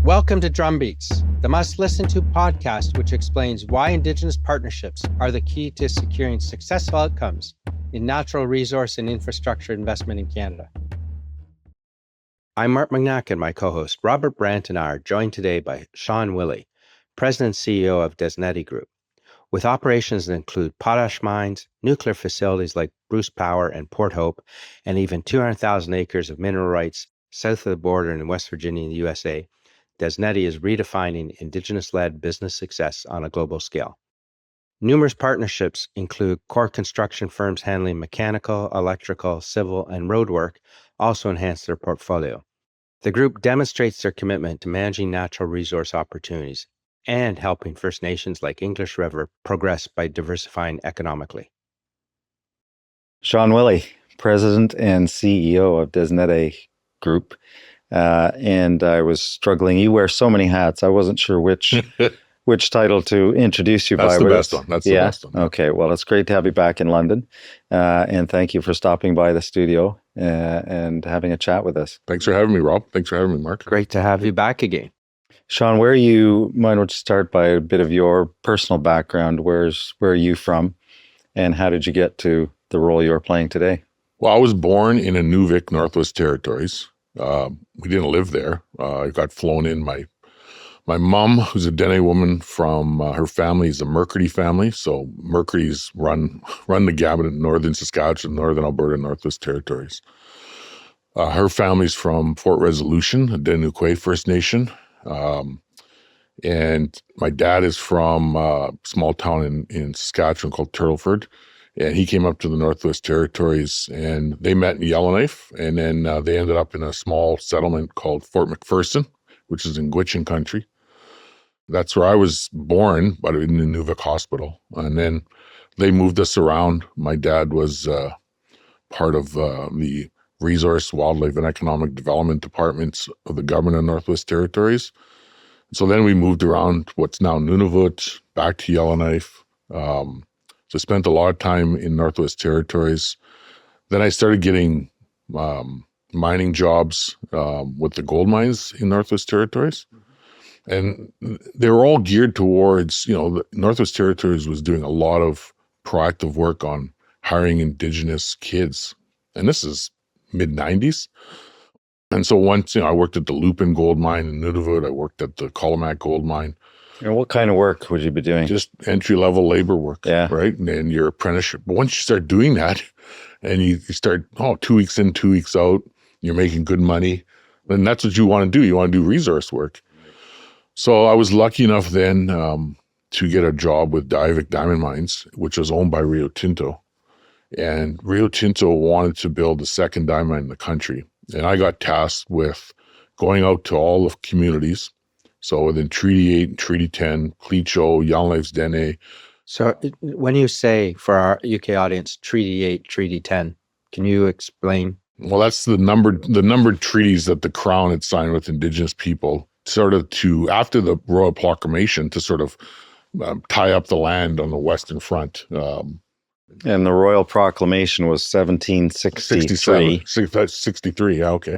Welcome to Drumbeats, the must-listen-to podcast which explains why Indigenous partnerships are the key to securing successful outcomes in natural resource and infrastructure investment in Canada. I'm Mark Magnac, and my co-host Robert Brandt and I are joined today by Sean Willy, President and CEO of Des Nedhe Group, with operations that include potash mines, nuclear facilities like Bruce Power and Port Hope, and even 200,000 acres of mineral rights south of the border in West Virginia in the USA. Des Nedhe is redefining Indigenous-led business success on a global scale. Numerous partnerships include core construction firms handling mechanical, electrical, civil, and road work also enhance their portfolio. The group demonstrates their commitment to managing natural resource opportunities and helping First Nations like English River progress by diversifying economically. Sean Willy, President and CEO of Des Nedhe Group. And I was struggling. You wear so many hats. I wasn't sure which title to introduce you by. That's the best one. That's the best one. Okay. Well, it's great to have you back in London. And thank you for stopping by the studio and having a chat with us. Thanks for having me, Rob. Thanks for having me, Mark. Great to have you back again. Sean, why don't you start by a bit of your personal background? Where are you from? And how did you get to the role you're playing today? Well, I was born in Inuvik, Northwest Territories. We didn't live there. I got flown in. My mom, who's a Dene woman from her family, is a Mercury family. So Mercury's run the gamut in northern Saskatchewan, northern Alberta, Northwest Territories. Her family's from Fort Resolution, a Denukwe First Nation. And my dad is from a small town in Saskatchewan called Turtleford. And he came up to the Northwest Territories, and they met in Yellowknife, and then they ended up in a small settlement called Fort McPherson, which is in Gwich'in country. That's where I was born, but in the Inuvik Hospital. And then they moved us around. My dad was part of the Resource, Wildlife, and Economic Development departments of the government of Northwest Territories. So then we moved around what's now Nunavut, back to Yellowknife. So I spent a lot of time in Northwest Territories. Then I started getting mining jobs with the gold mines in Northwest Territories. And they were all geared towards, the Northwest Territories was doing a lot of proactive work on hiring Indigenous kids. And this is mid-90s. And so once, I worked at the Lupin gold mine in Nunavut. I worked at the Kolomak gold mine. And what kind of work would you be doing? Just entry-level labor work, right? And your apprenticeship. But once you start doing that, and you start, 2 weeks in, 2 weeks out, you're making good money, then that's what you want to do. You want to do resource work. So I was lucky enough then to get a job with Diavik Diamond Mines, which was owned by Rio Tinto. And Rio Tinto wanted to build the second diamond mine in the country. And I got tasked with going out to all the communities. So within Treaty 8, Treaty 10, Cleacho, Yellowknife's Dene. So when you say, for our UK audience, Treaty 8, Treaty 10, can you explain? Well, that's the numbered treaties that the Crown had signed with Indigenous people, sort of after the Royal Proclamation, to sort of tie up the land on the Western Front. And the Royal Proclamation was 1763. 63, yeah, okay.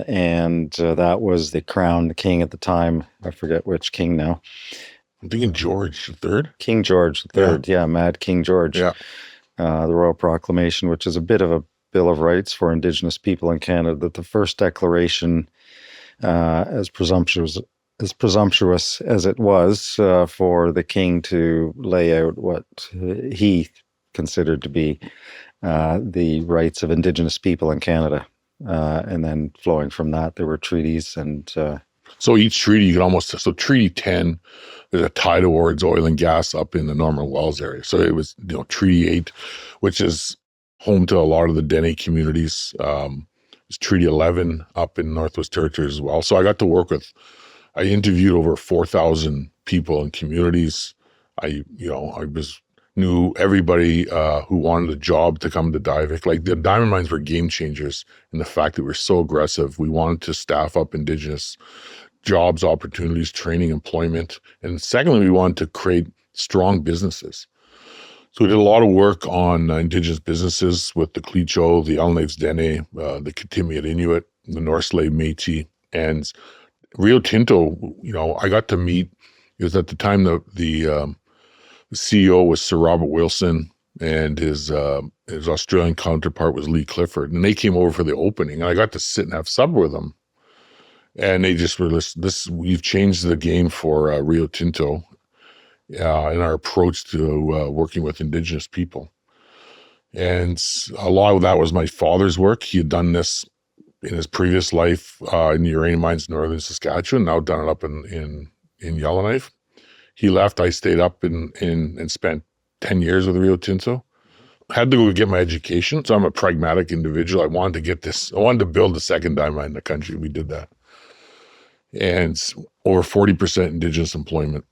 And that was the Crown, the king at the time. I forget which king now. I'm thinking George III. King George III, yeah, Mad King George. Yeah. The Royal Proclamation, which is a bit of a Bill of Rights for Indigenous people in Canada, that the first declaration, as presumptuous as it was, for the king to lay out what he considered to be the rights of Indigenous people in Canada. And then flowing from that, there were treaties. And so each treaty, you can so Treaty 10, there's a tie towards oil and gas up in the Norman Wells area. So it was, Treaty 8, which is home to a lot of the Dene communities. It's Treaty 11 up in Northwest Territories as well. So I got to work I interviewed over 4,000 people in communities. I knew everybody who wanted a job to come to Diavik. Like, the diamond mines were game changers in the fact that we're so aggressive. We wanted to staff up Indigenous jobs, opportunities, training, employment. And secondly, we wanted to create strong businesses. So we did a lot of work on Indigenous businesses with the Cleacho, the Yellowknife's Dene, the Kittimiut Inuit, the North Slave Métis, and Rio Tinto, I got to meet, it was at the time the CEO was Sir Robert Wilson, and his Australian counterpart was Lee Clifford. And they came over for the opening, and I got to sit and have supper with them. And they just were, we've changed the game for Rio Tinto in our approach to working with Indigenous people. And a lot of that was my father's work. He had done this in his previous life in the uranium mines in northern Saskatchewan, now done it up in Yellowknife. He left. I stayed up and spent 10 years with Rio Tinto. Had to go get my education. So I'm a pragmatic individual. I wanted to build the second diamond mine in the country. We did that. And over 40% Indigenous employment.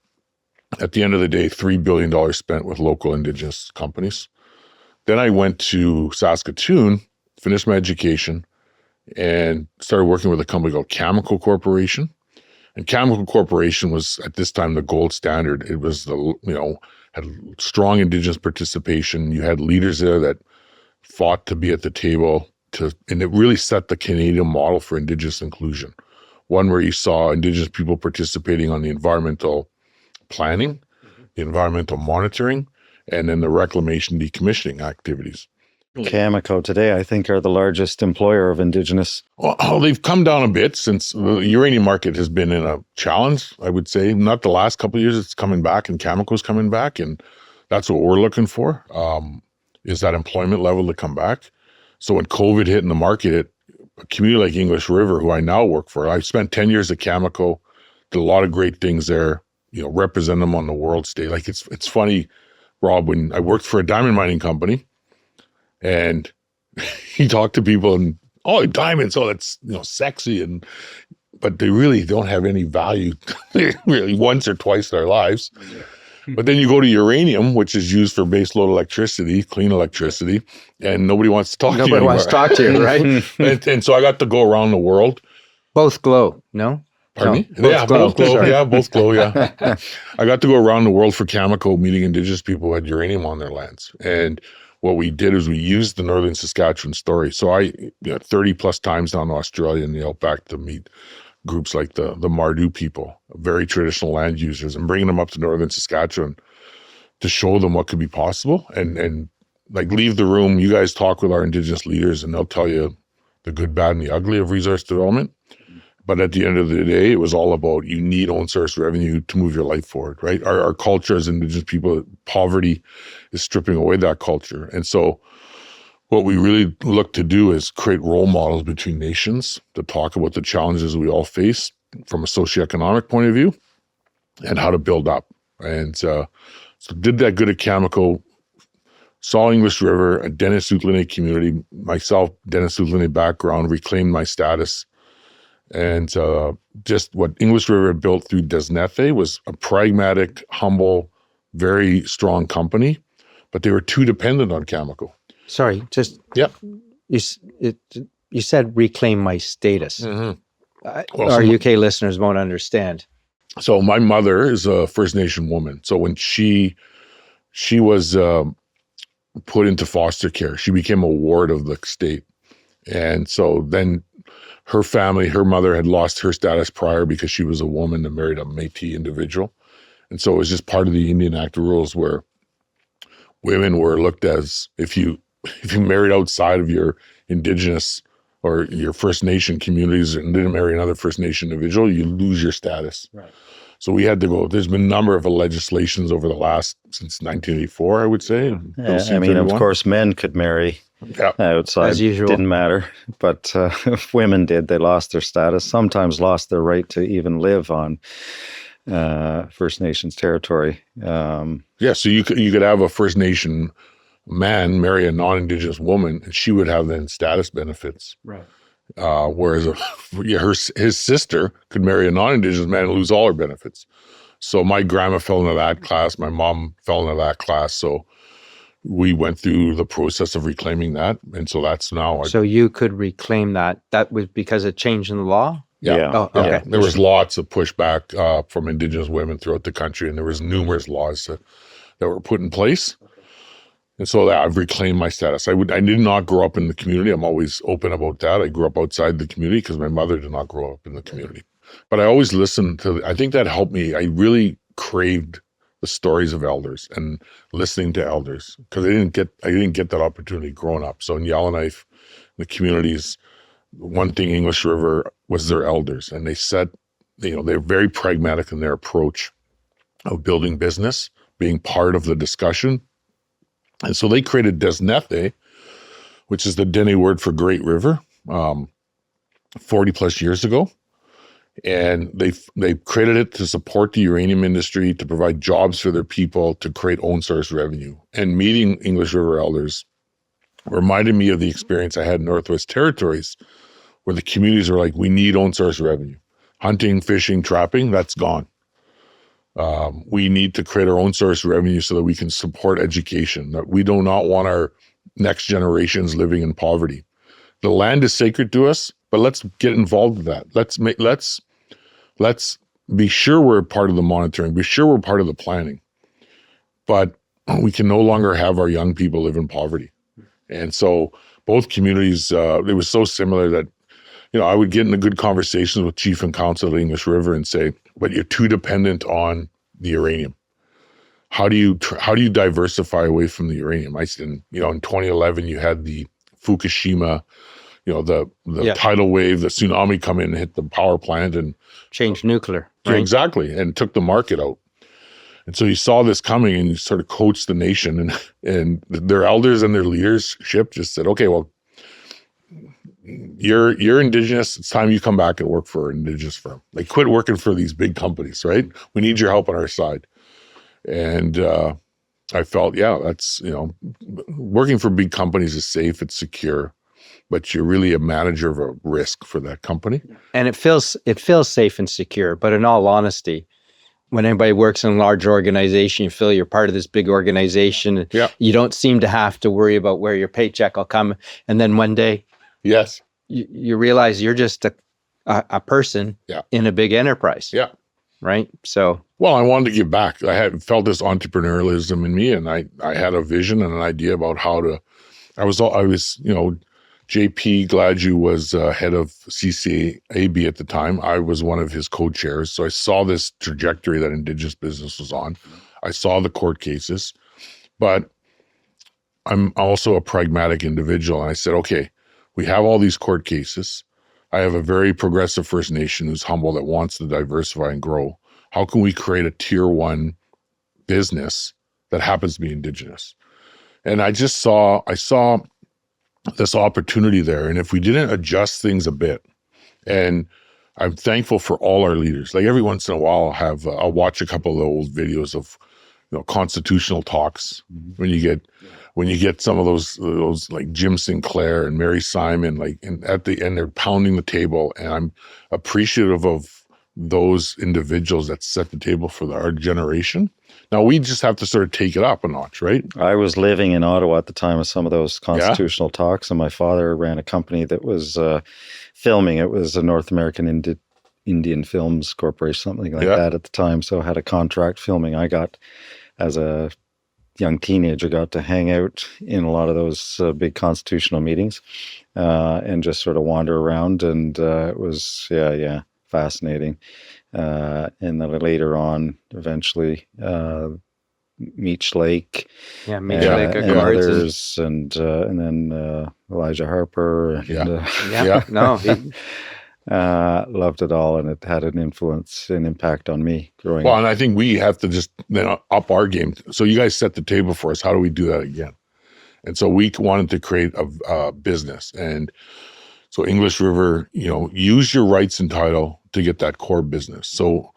At the end of the day, $3 billion spent with local Indigenous companies. Then I went to Saskatoon, finished my education, and started working with a company called Chemical Corporation. And Chemical Corporation was, at this time, the gold standard. It was had strong Indigenous participation. You had leaders there that fought to be at the table, and it really set the Canadian model for Indigenous inclusion. One where you saw Indigenous people participating on the environmental planning, the environmental monitoring, and then the reclamation decommissioning activities. Cameco today, I think, are the largest employer of Indigenous. Well, they've come down a bit since the uranium market has been in a challenge, I would say. Not the last couple of years, it's coming back, and Cameco's coming back, and that's what we're looking for, is that employment level to come back. So when COVID hit in the market, a community like English River, who I now work for, I spent 10 years at Cameco, did a lot of great things there, represent them on the world stage. Like, it's funny, Rob, when I worked for a diamond mining company, and you talk to people and, diamonds, that's, sexy, but they really don't have any value really once or twice in their lives. Yeah. But then you go to uranium, which is used for baseload electricity, clean electricity, and nobody wants to talk to you anymore. Nobody wants to talk to you, right? and so I got to go around the world. Both glow, no? Pardon me? Both glow. Yeah. I got to go around the world for Cameco, meeting Indigenous people who had uranium on their lands. And what we did is we used the northern Saskatchewan story. So I 30 plus times down to Australia and the outback to meet groups like the Mardu people, very traditional land users, and bringing them up to northern Saskatchewan to show them what could be possible. And like, leave the room, you guys talk with our Indigenous leaders and they'll tell you the good, bad, and the ugly of resource development. But at the end of the day, it was all about, you need own source revenue to move your life forward, right? Our culture as Indigenous people, poverty is stripping away that culture. And so what we really look to do is create role models between nations to talk about the challenges we all face from a socioeconomic point of view and how to build up. And so did that good at Cameco, saw English River, a Dennis-Utlaney community, myself, Dennis-Utlaney background, reclaimed my status. And just what English River had built through Des Nedhe was a pragmatic, humble, very strong company, but they were too dependent on Cameco. Sorry, just you said reclaim my status. Mm-hmm. Our UK listeners won't understand. So my mother is a First Nation woman. So when she was put into foster care, she became a ward of the state. And so then her family, her mother had lost her status prior because she was a woman and married a Métis individual. And so it was just part of the Indian Act rules where women were looked as, if you married outside of your Indigenous or your First Nation communities and didn't marry another First Nation individual, you lose your status. Right. So we had to go, there's been a number of legislations over the since 1984, I would say. Of course, men could marry outside. As usual. Didn't matter. But if women did, they lost their status, sometimes lost their right to even live on First Nations territory. So you could have a First Nation man marry a non-Indigenous woman, and she would have then status benefits. Right. Whereas his sister could marry a non-Indigenous man and lose all her benefits. So my grandma fell into that class. My mom fell into that class. So we went through the process of reclaiming that. And so that's now. So you could reclaim that. That was because of change in the law? Yeah. Oh, okay. Yeah. There was lots of pushback from Indigenous women throughout the country, and there was numerous laws that were put in place. And so I've reclaimed my status. I did not grow up in the community. I'm always open about that. I grew up outside the community because my mother did not grow up in the community. But I always listened to, I think that helped me. I really craved the stories of elders and listening to elders because I didn't get that opportunity growing up. So in Yellowknife, the communities, one thing English River was their elders, and they said, they're very pragmatic in their approach of building business, being part of the discussion. And so they created Des Nedhe, which is the Dene word for Great River, 40 plus years ago. And they created it to support the uranium industry, to provide jobs for their people, to create own source revenue. And meeting English River elders reminded me of the experience I had in Northwest Territories, where the communities were like, we need own source revenue. Hunting, fishing, trapping, that's gone. We need to create our own source revenue so that we can support education, that we do not want our next generations living in poverty. The land is sacred to us, but let's get involved with that. Let's be sure we're part of the monitoring, be sure we're part of the planning. But we can no longer have our young people live in poverty. And so both communities, it was so similar that, I would get into good conversations with chief and council at English River and say, but you're too dependent on the uranium. How do you diversify away from the uranium? I said, in 2011, you had the Fukushima, the tidal wave, the tsunami come in and hit the power plant and change nuclear. Yeah, Right? exactly, and took the market out. And so you saw this coming, and you sort of coached the nation, and their elders and their leadership just said, okay, well, you're Indigenous. It's time you come back and work for an Indigenous firm. Like, quit working for these big companies, right? We need your help on our side. And I felt, that's, working for big companies is safe, it's secure, but you're really a manager of a risk for that company. And it feels safe and secure. But in all honesty, when anybody works in a large organization, you feel you're part of this big organization. Yeah. You don't seem to have to worry about where your paycheck will come. And then one day, Yes. you realize you're just a person in a big enterprise. Yeah. Right. So. Well, I wanted to give back. I had felt this entrepreneurialism in me, and I had a vision and an idea about how to. I was JP Gladue was head of CCAB at the time. I was one of his co-chairs, so I saw this trajectory that Indigenous business was on. I saw the court cases, but I'm also a pragmatic individual, and I said, okay, we have all these court cases. I have a very progressive First Nation who's humble, that wants to diversify and grow. How can we create a tier one business that happens to be Indigenous? And I saw this opportunity there. And if we didn't adjust things a bit, and I'm thankful for all our leaders. Like, every once in a while, I'll watch a couple of the old videos of, constitutional talks. When you get some of those like Jim Sinclair and Mary Simon, and at the end they're pounding the table, and I'm appreciative of those individuals that set the table for our generation. Now we just have to sort of take it up a notch, right? I was living in Ottawa at the time of some of those constitutional talks, and my father ran a company that was filming. It was a North American Indian Films Corporation, something like that at the time. So I had a contract filming. I got, as a young teenager, got to hang out in a lot of those big constitutional meetings and just sort of wander around. And it was, fascinating. And then later on, eventually, Meech Lake, Meech Lake and others, and then Elijah Harper. And, loved it all, and it had an influence and impact on me growing up. And I think we have to just up our game. So you guys set the table for us. How do we do that again? And so we wanted to create a business. And so English River, use your rights and title to get that core business. So,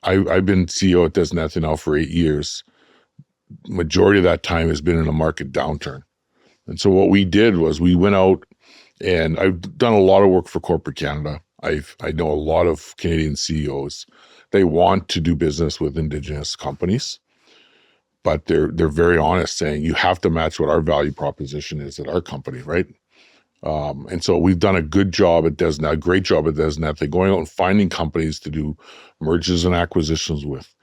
I've been CEO at Des Nedhe now for 8 years. Majority of that time has been in a market downturn. And so what we did was we went out, and I've done a lot of work for corporate Canada. I know a lot of Canadian CEOs. They want to do business with Indigenous companies, but they're very honest, saying you have to match what our value proposition is at our company, right? And so we've done a good job at Des Nedhe, great job at Des Nedhe, going out and finding companies to do mergers and acquisitions with,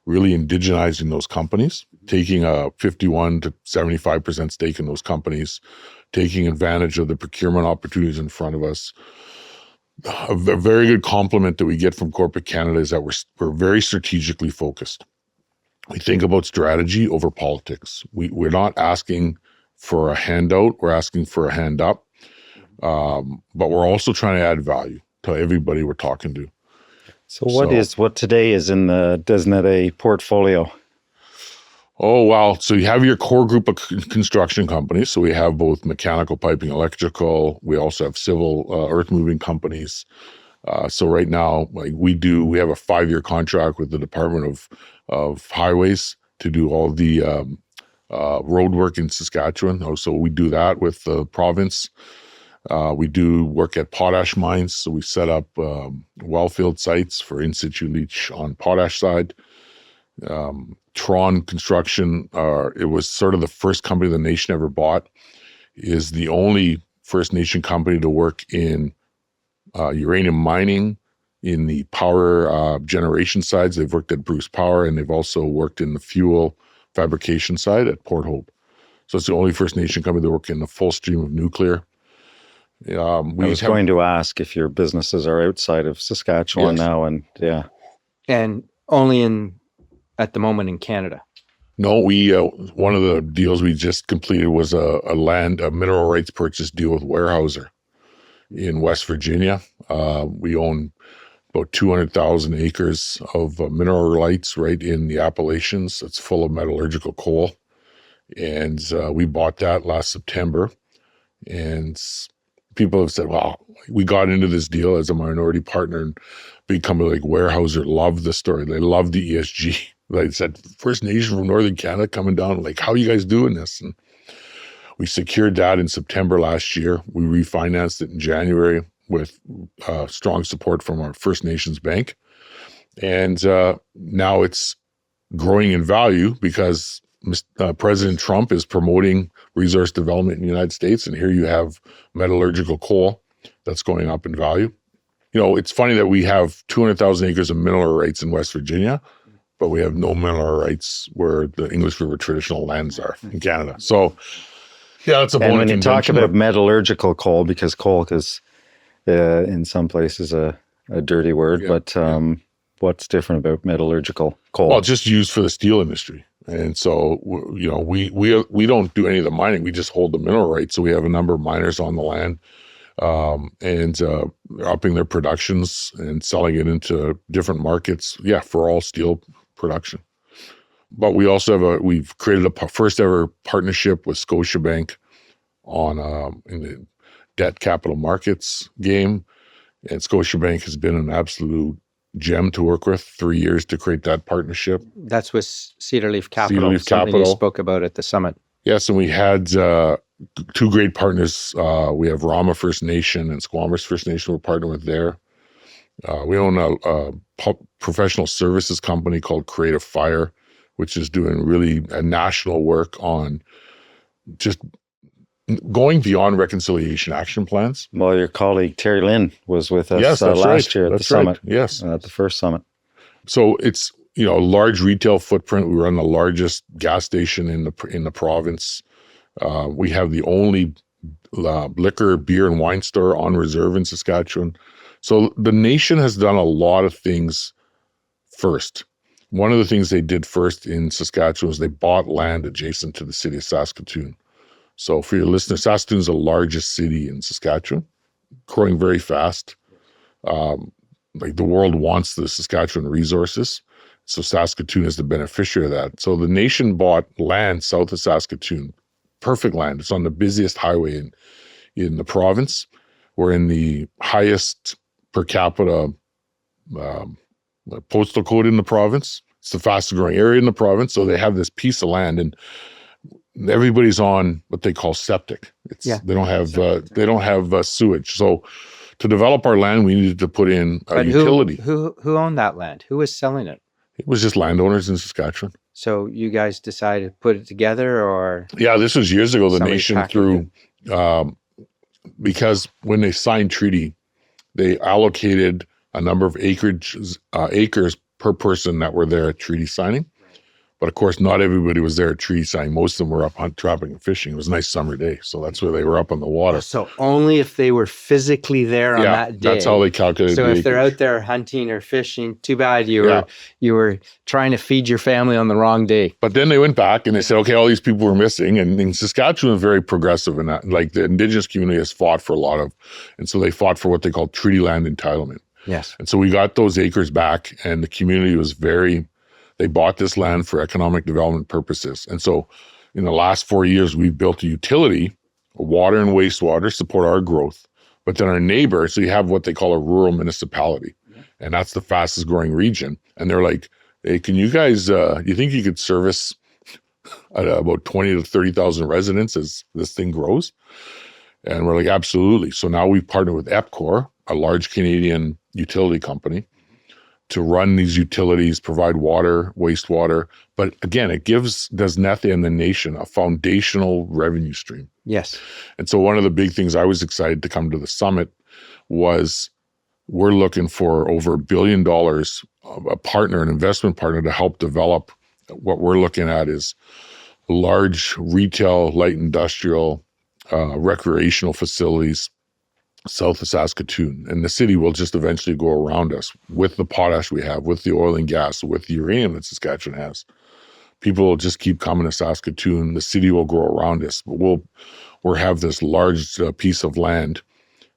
really indigenizing those companies, taking a 51 to 75% stake in those companies, taking advantage of the procurement opportunities in front of us, a very good compliment that we get from corporate Canada is that we're very strategically focused. We think about strategy over politics. We're not asking for a handout. We're asking for a hand up. But we're also trying to add value to everybody we're talking to. So what today is in the Des Nedhe portfolio? Oh, wow. So you have your core group of construction companies. So we have both mechanical, piping, electrical. We also have civil earth moving companies. So right now, like we have a 5-year contract with the Department of Highways to do all the road work in Saskatchewan. So we do that with the province. We do work at potash mines. So we set up wellfield sites for in situ leach on potash side. Tron Construction, it was sort of the first company the nation ever bought, is the only First Nation company to work in uranium mining, in the power generation sides. They've worked at Bruce Power, and they've also worked in the fuel fabrication side at Port Hope. So it's the only First Nation company to work in the full stream of nuclear. I was going to ask if your businesses are outside of Saskatchewan now, and yeah. And only at the moment in Canada. No, one of the deals we just completed was a mineral rights purchase deal with Weyerhaeuser in West Virginia. We own about 200,000 acres of mineral rights right in the Appalachians. It's full of metallurgical coal. And we bought that last September. And people have said, wow, we got into this deal as a minority partner, and big company like Weyerhaeuser loved the story. They loved the ESG. They said, First Nation from Northern Canada coming down, like, how are you guys doing this? And we secured that in September last year. We refinanced it in January with strong support from our First Nations Bank. And now it's growing in value because President Trump is promoting resource development in the United States. And here you have metallurgical coal that's going up in value. You know, it's funny that we have 200,000 acres of mineral rights in West Virginia, but we have no mineral rights where the English River traditional lands are in Canada. So, yeah, it's a and when you talk about metallurgical coal, because coal is in some places a dirty word, but what's different about metallurgical coal? Well, it's just used for the steel industry. And so, you know, we don't do any of the mining. We just hold the mineral rights. So we have a number of miners on the land, and upping their productions and selling it into different markets. Yeah, for all steel production. But we also we've created a first ever partnership with Scotiabank on in the debt capital markets game. And Scotiabank has been an absolute gem to work with. 3 years to create that partnership. That's with Cedar Leaf Capital. Something you spoke about at the summit. Yes, and we had two great partners. We have Rama First Nation and Squamish First Nation we're partnered with there. We own a professional services company called Creative Fire, which is doing really national work on just going beyond reconciliation action plans. Well, your colleague Terry Lynn was with us last year at the summit. Yes, at the first summit. So it's a large retail footprint. We run the largest gas station in the province. We have the only liquor, beer, and wine store on reserve in Saskatchewan. So the nation has done a lot of things first. One of the things they did first in Saskatchewan was they bought land adjacent to the city of Saskatoon. So for your listeners, Saskatoon is the largest city in Saskatchewan, growing very fast. Like the world wants the Saskatchewan resources. So Saskatoon is the beneficiary of that. So the nation bought land south of Saskatoon, perfect land. It's on the busiest highway in the province. We're in the highest per capita postal code in the province. It's the fastest growing area in the province. So they have this piece of land, and everybody's on what they call septic. They don't have sewage. So to develop our land, we needed to put in a utility. Who owned that land? Who was selling it? It was just landowners in Saskatchewan. So you guys decided to put it together, or? Yeah, this was years ago. The nation through, because when they signed treaty, they allocated a number of acres per person that were there at treaty signing. But of course, not everybody was there tree sighting. Most of them were up hunt, trapping, and fishing. It was a nice summer day, so that's where they were up on the water. So only if they were physically there on that day. That's how they calculated. So the if they're acreage. out there hunting or fishing, too bad you were trying to feed your family on the wrong day. But then they went back and they said, okay, all these people were missing. And in Saskatchewan, very progressive in that. Like the Indigenous community has fought for a lot of, and so they fought for what they call treaty land entitlement. Yes. And so we got those acres back, and the community was they bought this land for economic development purposes. And so in the last 4 years, we've built a utility, water and wastewater, support our growth. But then our neighbor, so you have what they call a rural municipality, and that's the fastest growing region. And they're like, hey, can you guys, you think you could service about 20 to 30,000 residents as this thing grows? And we're like, absolutely. So now we've partnered with EPCOR, a large Canadian utility company, to run these utilities, provide water, wastewater. But again, it gives Des Nedhe and the nation a foundational revenue stream. Yes. And so one of the big things I was excited to come to the summit was we're looking for over $1 billion, a partner, an investment partner to help develop what we're looking at is large retail, light industrial, recreational facilities south of Saskatoon. And the city will just eventually go around us with the potash we have, with the oil and gas, with the uranium that Saskatchewan has. People will just keep coming to Saskatoon. The city will grow around us. But we'll have this large piece of land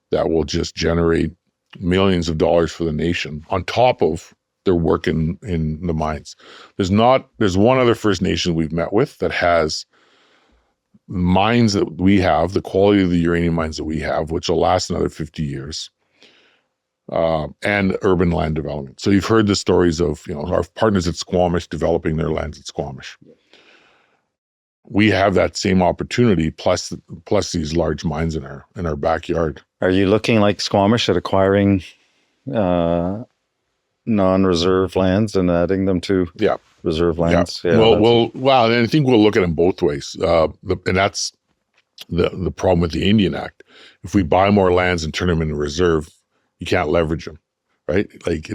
that will just generate millions of dollars for the nation on top of their work in the mines. There's one other First Nation we've met with that has mines that we have, the quality of the uranium mines that we have, which will last another 50 years, and urban land development. So you've heard the stories of our partners at Squamish developing their lands at Squamish. We have that same opportunity, plus these large mines in our backyard. Are you looking like Squamish at acquiring non-reserve lands and adding them to reserve lands? Yeah. Well, and I think we'll look at them both ways. And that's the problem with the Indian Act. If we buy more lands and turn them into reserve, you can't leverage them, right? Like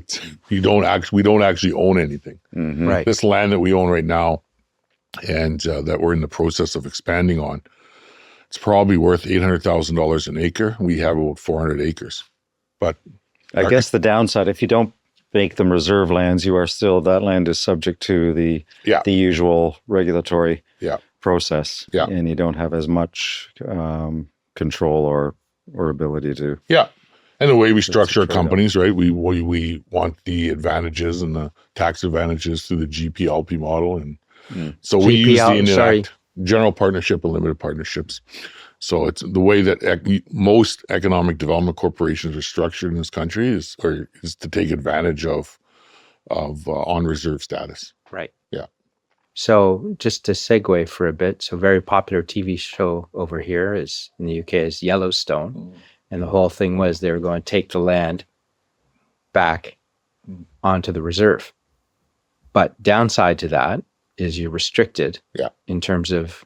we don't actually own anything. Mm-hmm. Right. This land that we own right now, and that we're in the process of expanding on, it's probably worth $800,000 an acre. We have about 400 acres. But I guess the downside, if you don't make them reserve lands, that land is subject to the usual regulatory process. Yeah. And you don't have as much control or ability to. Yeah. And the way we structure our companies, right? We want the advantages and the tax advantages through the GPLP model. And so we use the Indian Act, general partnership and limited partnerships. So it's the way that most economic development corporations are structured in this country is to take advantage of on reserve status. Right. Yeah. So just to segue for a bit, so very popular TV show over here is in the UK is Yellowstone, and the whole thing was they were going to take the land back onto the reserve. But downside to that is you're restricted in terms of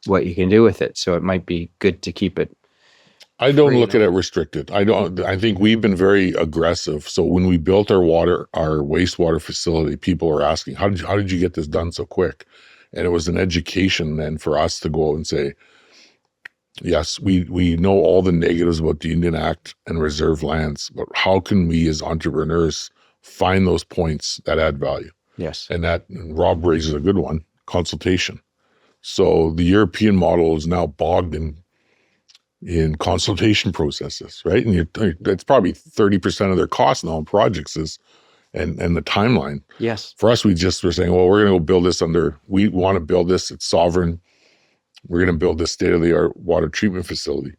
what you can do with it. So it might be good to keep it. I don't look at it restricted. I think we've been very aggressive. So when we built our wastewater facility, people were asking, how did you get this done so quick? And it was an education then for us to go and say, yes, we know all the negatives about the Indian Act and reserve lands, but how can we as entrepreneurs find those points that add value? Yes. And Rob raises a good one, consultation. So the European model is now bogged in consultation processes, right? And it's probably 30% of their cost now on projects and the timeline. Yes. For us, we just were saying, well, we're going to go build this we want to build this, it's sovereign. We're going to build this state-of-the-art water treatment facility.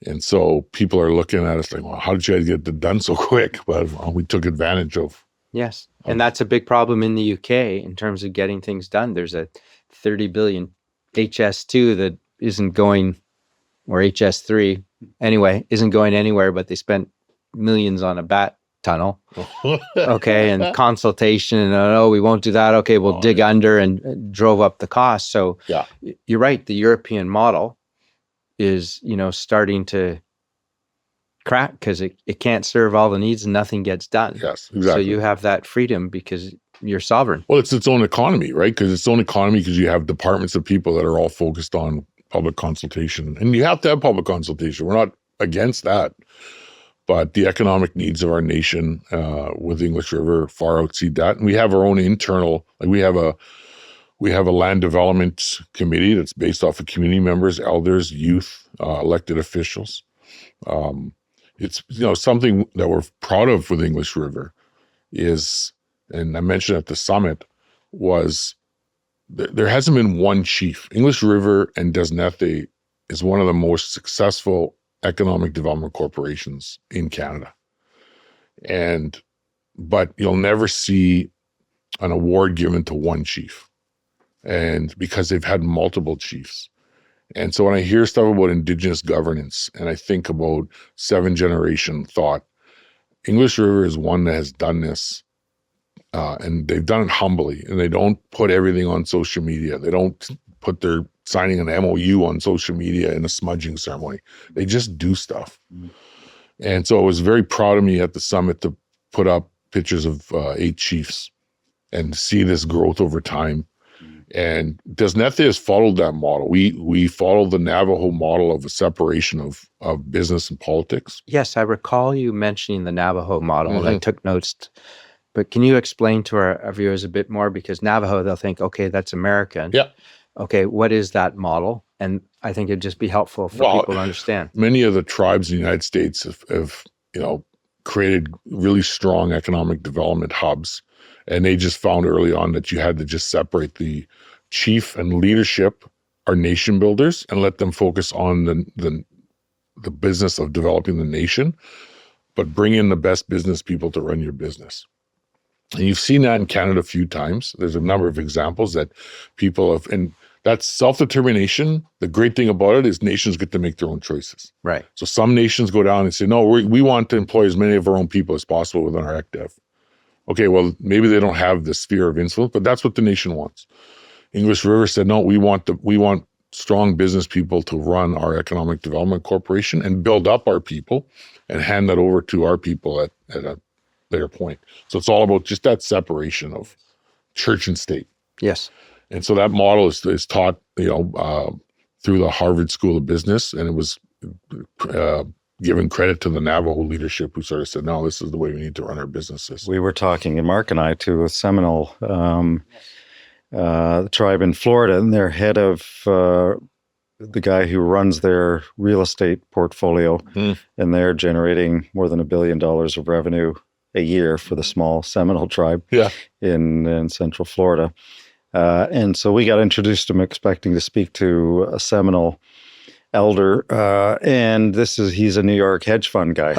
And so people are looking at us like, well, how did you guys get it done so quick? But we took advantage of. Yes. And that's a big problem in the UK in terms of getting things done. There's a 30 billion HS2 that isn't going, or HS3 anyway, isn't going anywhere, but they spent millions on a bat tunnel. Okay. And consultation and, we won't do that. Okay. We'll dig under and drove up the cost. So you're right. The European model is, starting to crack because it can't serve all the needs and nothing gets done. Yes, exactly. So you have that freedom because you're sovereign. Well, it's its own economy, right? Because it's its own economy because you have departments of people that are all focused on public consultation. And you have to have public consultation. We're not against that. But the economic needs of our nation with English River far exceed that. And we have our own internal, like we have a land development committee that's based off of community members, elders, youth, elected officials. It's something that we're proud of with English River is, and I mentioned at the summit, was there hasn't been one chief. English River and Des Nedhe is one of the most successful economic development corporations in Canada. But you'll never see an award given to one chief, and because they've had multiple chiefs. And so when I hear stuff about Indigenous governance and I think about 7-generation thought, English River is one that has done this, and they've done it humbly, and they don't put everything on social media. They don't put their signing an MOU on social media in a smudging ceremony. They just do stuff. And so it was very proud of me at the summit to put up pictures of 8 chiefs and see this growth over time. And Des Nedhe has followed that model. We follow the Navajo model of a separation of business and politics. Yes, I recall you mentioning the Navajo model, and I took notes. But can you explain to our viewers a bit more? Because Navajo, they'll think, okay, that's American. Yeah. Okay, what is that model? And I think it'd just be helpful for people to understand. Many of the tribes in the United States have created really strong economic development hubs. And they just found early on that you had to just separate the chief and leadership are nation builders and let them focus on the business of developing the nation, but bring in the best business people to run your business. And you've seen that in Canada a few times. There's a number of examples that people have, and that's self-determination. The great thing about it is nations get to make their own choices. Right. So some nations go down and say, no, we want to employ as many of our own people as possible within our ECDEV. Okay, well, maybe they don't have the sphere of influence, but that's what the nation wants. English River said, no, we want strong business people to run our economic development corporation and build up our people and hand that over to our people at a later point. So it's all about just that separation of church and state. Yes. And so that model is taught, through the Harvard School of Business, and it was given credit to the Navajo leadership who sort of said, no, this is the way we need to run our businesses. We were talking, and Mark and I, to a Seminole tribe in Florida, and their head of the guy who runs their real estate portfolio, and they're generating more than $1 billion of revenue a year for the small Seminole tribe in Central Florida. And so we got introduced to him expecting to speak to a Seminole elder, and he's a New York hedge fund guy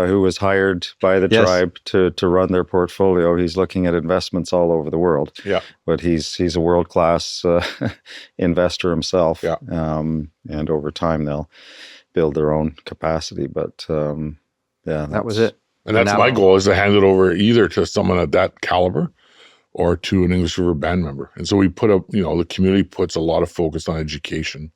who was hired by the tribe to run their portfolio. He's looking at investments all over the world, but he's a world-class investor himself, and over time they'll build their own capacity. But that was it. And that's my goal, is to hand it over either to someone at that caliber or to an English River band member. And so we put up, the community puts a lot of focus on education.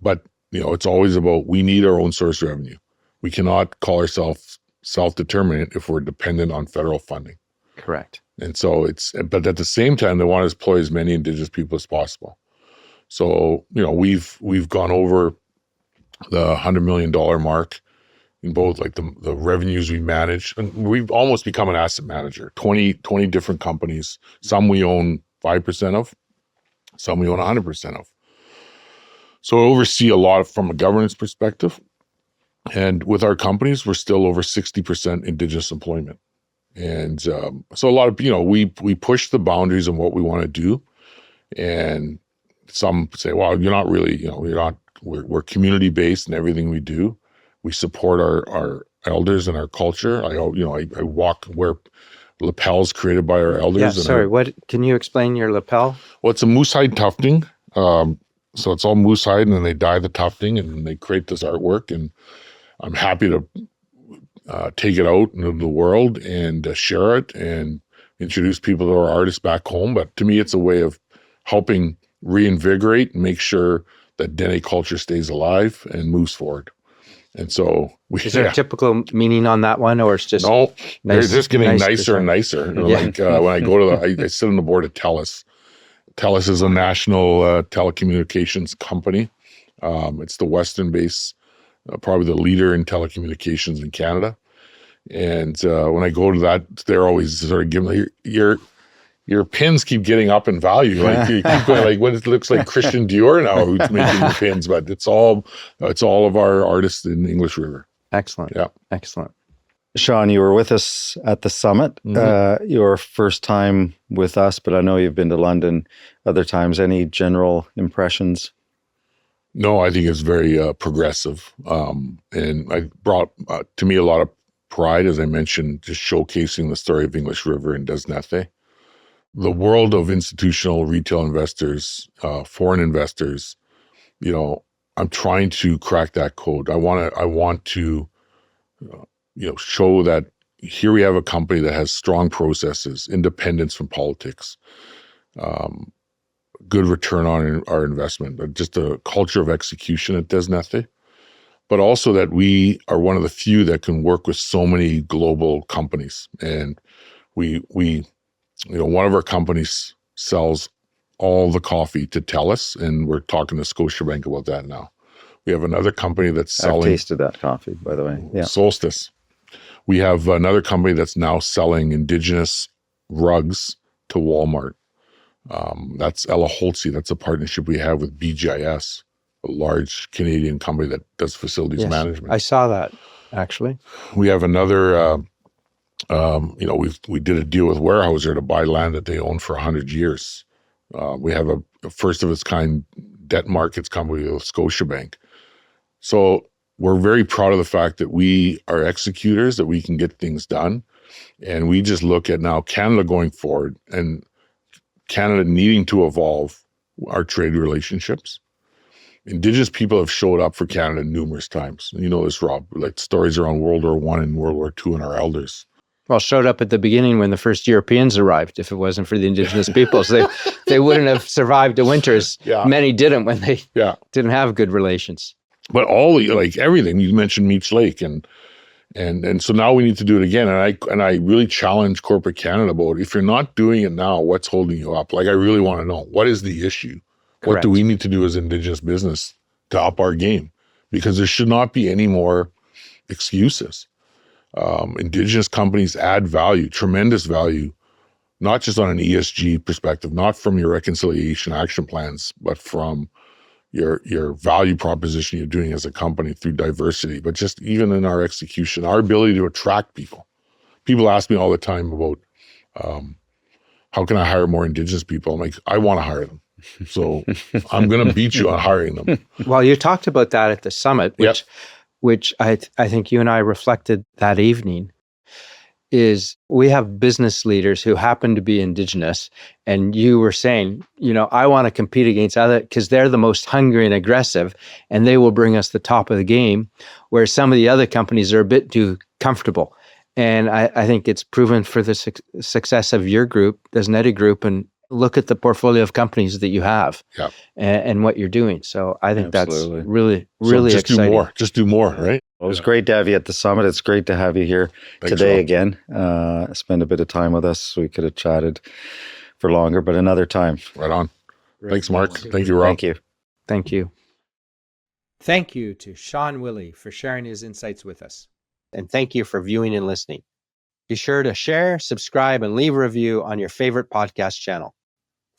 But, it's always about, we need our own source of revenue. We cannot call ourselves self-determinant if we're dependent on federal funding. Correct. And so but at the same time, they want to employ as many Indigenous people as possible. So, we've gone over the $100 million mark in both like the revenues we manage. And we've almost become an asset manager, 20 different companies. Some we own 5% of, some we own 100% of. So I oversee a lot from a governance perspective. And with our companies, we're still over 60% Indigenous employment. And so a lot of, we push the boundaries of what we want to do. And some say, well, you're not really, we're community-based in everything we do. We support our elders and our culture. I wear lapels created by our elders. Yeah, sorry, what can you explain your lapel? Well, it's a moose hide tufting. So it's all moose hide, and then they dye the tufting, and they create this artwork. And I'm happy to take it out into the world and share it and introduce people to our artists back home. But to me, it's a way of helping reinvigorate and make sure that Dene culture stays alive and moves forward. And so Is there a typical meaning on that one, or it's just no? They're just getting nice nicer and nicer. Like when I go to I sit on the board of TELUS. TELUS is a national telecommunications company. It's the Western base, probably the leader in telecommunications in Canada. And when I go to that, they're always sort of giving me your pins keep getting up in value. Like you keep going, like when it looks like Christian Dior now who's making the pins, but it's all of our artists in English River. Excellent. Yeah. Excellent. Sean, you were with us at the summit. Your first time with us, but I know you've been to London other times. Any general impressions? No, I think it's very progressive. And I brought to me a lot of pride, as I mentioned, just showcasing the story of English River and Des Nedhe. The world of institutional retail investors, foreign investors, I'm trying to crack that code. I want to show that here we have a company that has strong processes, independence from politics, good return on our investment, just a culture of execution at Des Nedhe, but also that we are one of the few that can work with so many global companies. And we one of our companies sells all the coffee to TELUS, and we're talking to Scotiabank about that now. We have another company that's selling. I've tasted that coffee, by the way. Yeah. Solstice. We have another company that's now selling Indigenous rugs to Walmart. That's Ella Holtze. That's a partnership we have with BGIS, a large Canadian company that does facilities management. I saw that, actually. We have another, we did a deal with Weyerhaeuser to buy land that they own for 100 years. We have a first of its kind debt markets company with Scotiabank. So we're very proud of the fact that we are executors, that we can get things done. And we just look at now Canada going forward and Canada needing to evolve our trade relationships. Indigenous people have showed up for Canada numerous times. You know this, Rob, like stories around World War I and World War II and our elders. Well, showed up at the beginning when the first Europeans arrived. If it wasn't for the Indigenous peoples, they wouldn't have survived the winters. Yeah. Many didn't when they didn't have good relations. But everything, you mentioned Meech Lake and so now we need to do it again. And I really challenge corporate Canada about, if you're not doing it now, what's holding you up? Like, I really want to know, what is the issue? Correct. What do we need to do as Indigenous business to up our game? Because there should not be any more excuses. Indigenous companies add value, tremendous value, not just on an ESG perspective, not from your reconciliation action plans, but from your value proposition you're doing as a company through diversity, but just even in our execution, our ability to attract people. People ask me all the time about how can I hire more Indigenous people? I'm like, I want to hire them. So I'm going to beat you on hiring them. Well, you talked about that at the summit, which I think you and I reflected that evening, is we have business leaders who happen to be Indigenous, and you were saying, I want to compete against other, because they're the most hungry and aggressive, and they will bring us the top of the game, where some of the other companies are a bit too comfortable. And I think it's proven for the success of your group, Des Nedhe Group, and look at the portfolio of companies that you have and what you're doing. So I think that's really, really exciting. Just do more, right? Well, it was great to have you at the summit. It's great to have you here today again. Spend a bit of time with us. We could have chatted for longer, but another time. Right on. Thanks, Mark. Thank you, Rob. Thank you. Thank you. Thank you to Sean Willy for sharing his insights with us. And thank you for viewing and listening. Be sure to share, subscribe, and leave a review on your favorite podcast channel.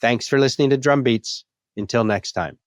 Thanks for listening to Drumbeats. Until next time.